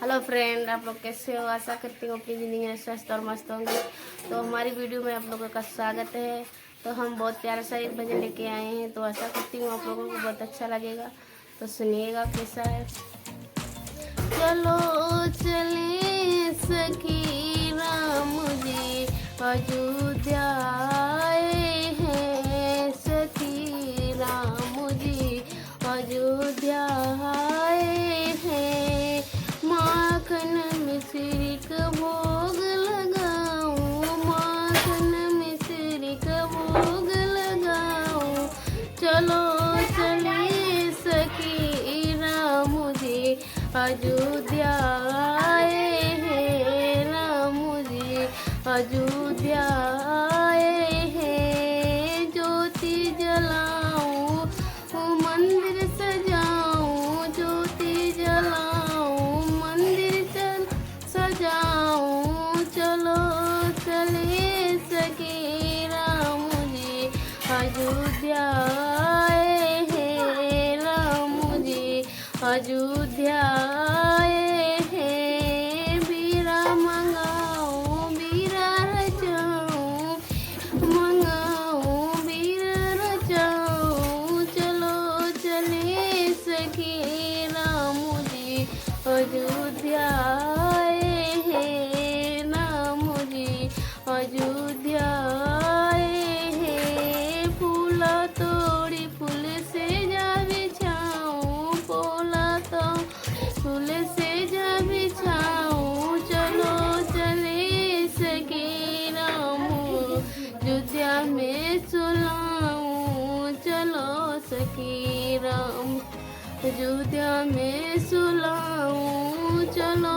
Hello friend, आप लोग कैसे हो? आशा करती हूँ अपनी ज़िंदगी में स्वस्थ और मस्त होंगे। तो हमारी वीडियो में आप लोगों का स्वागत है। तो हम बहुत प्यारा सा एक भजन लेके आए हैं, तो आशा करती हूँ आप लोगों को बहुत अच्छा लगेगा। तो सुनिएगा कैसा है। चलो चले सखी राम जी अयोध्या आए हैं, सखी राम जी अयोध्या आए हैं। माखन मिश्री का भोग लगाऊं, माखन मिश्री का भोग लगाऊं। चलो चले सखी राम जी अयोध्या आए हैं, राम जी अयोध्या आए हैं। ज्योति जलाऊं, मंदिर सजाऊं, ज्योति जलाऊं, मंदिर सजाऊं। चलो चले सखी राम जी अयोध्या आए हैं, राम जी अयोध्या आए हैं। बीरा मंगाऊं, बीरा रचाऊं, मंगाऊं बीरा रचाऊं। चलो चले सखी राम जी अयोध्या आए हैं, राम जी अयोध्या आए हैं। फूला तोड़ी फूल से जा बिछाऊं, फूला तो फूल से जा बिछाऊं। चलो चले सखी राम अयोध्या में सुलाऊं, चलो सखी राम अयोध्या में सुलाऊं। चलो